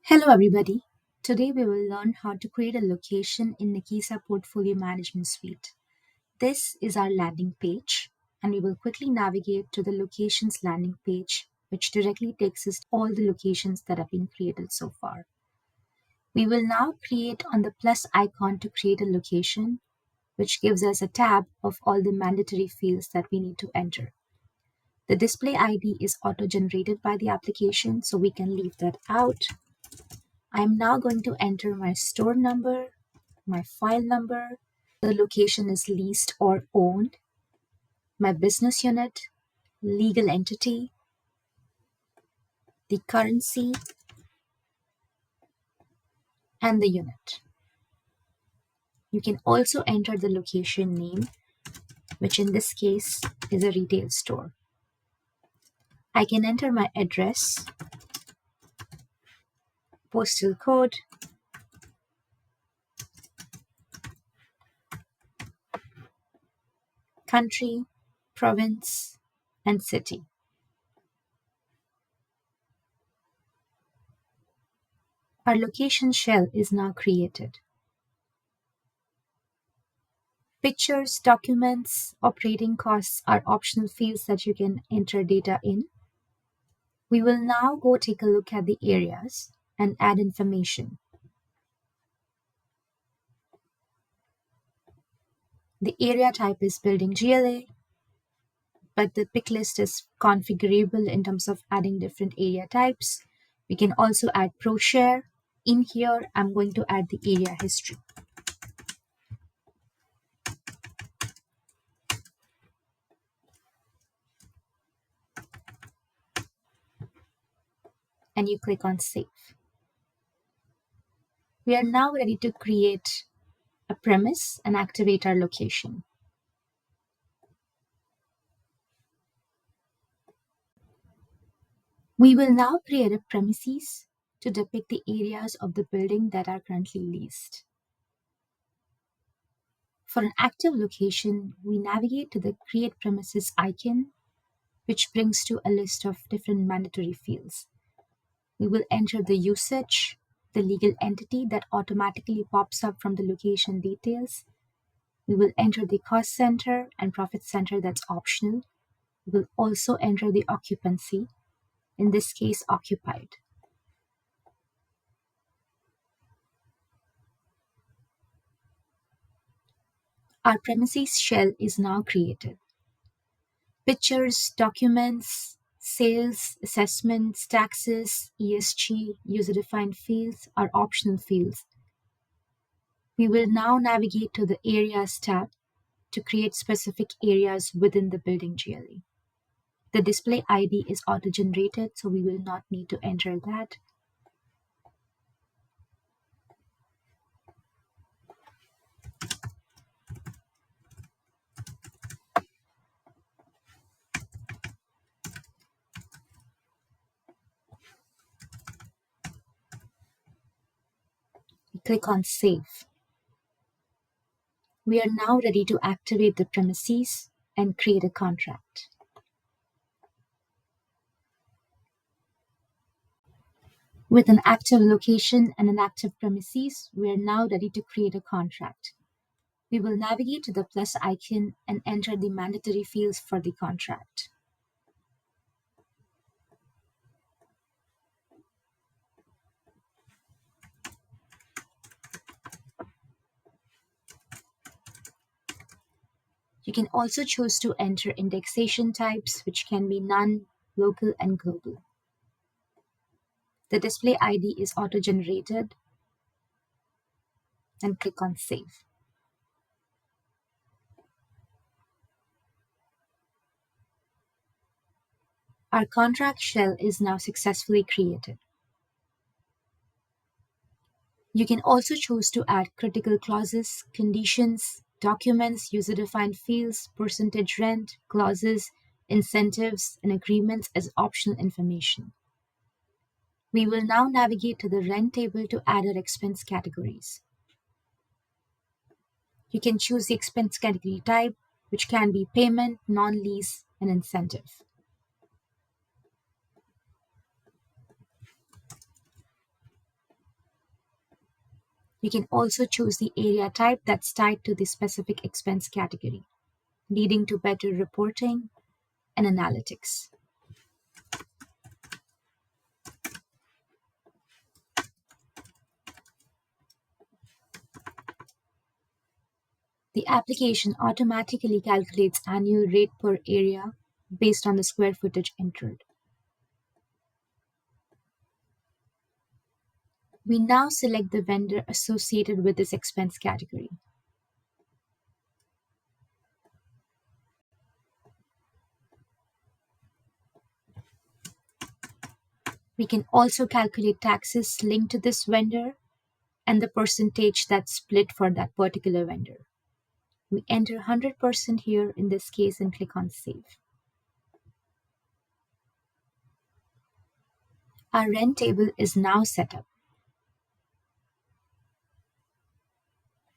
Hello, everybody. Today we will learn how to create a location in Nakisa Portfolio Management Suite. This is our landing page, and we will quickly navigate to the locations landing page, which directly takes us to all the locations that have been created so far. We will now create on the plus icon to create a location, which gives us a tab of all the mandatory fields that we need to enter. The display ID is auto-generated by the application, so we can leave that out. I'm now going to enter my store number, my file number, the location is leased or owned, my business unit, legal entity, the currency, and the unit. You can also enter the location name, which in this case is a retail store. I can enter my address, postal code, country, province, and city. Our location shell is now created. Pictures, documents, operating costs are optional fields that you can enter data in. We will now go take a look at the areas and add information. The area type is building GLA, but the pick list is configurable in terms of adding different area types. We can also add pro share. In here, I'm going to add the area history. And you click on save. We are now ready to create a premise and activate our location. We will now create a premises to depict the areas of the building that are currently leased. For an active location, we navigate to the Create Premises icon, which brings to a list of different mandatory fields. We will enter the usage, the legal entity that automatically pops up from the location details. We will enter the cost center and profit center that's optional. We will also enter the occupancy, in this case occupied. Our premises shell is now created. Pictures, documents, sales, assessments, taxes, ESG, user-defined fields are optional fields. We will now navigate to the Areas tab to create specific areas within the building GLE. The display ID is auto-generated, so we will not need to enter that. We click on Save. We are now ready to activate the premises and create a contract. With an active location and an active premises, we are now ready to create a contract. We will navigate to the plus icon and enter the mandatory fields for the contract. You can also choose to enter indexation types, which can be none, local, and global. The display ID is auto-generated, and click on Save. Our contract shell is now successfully created. You can also choose to add critical clauses, conditions, documents, user-defined fields, percentage rent, clauses, incentives, and agreements as optional information. We will now navigate to the rent table to add our expense categories. You can choose the expense category type, which can be payment, non-lease, and incentive. You can also choose the area type that's tied to the specific expense category, leading to better reporting and analytics. The application automatically calculates annual rate per area based on the square footage entered. We now select the vendor associated with this expense category. We can also calculate taxes linked to this vendor and the percentage that's split for that particular vendor. We enter 100% here in this case and click on Save. Our rent table is now set up.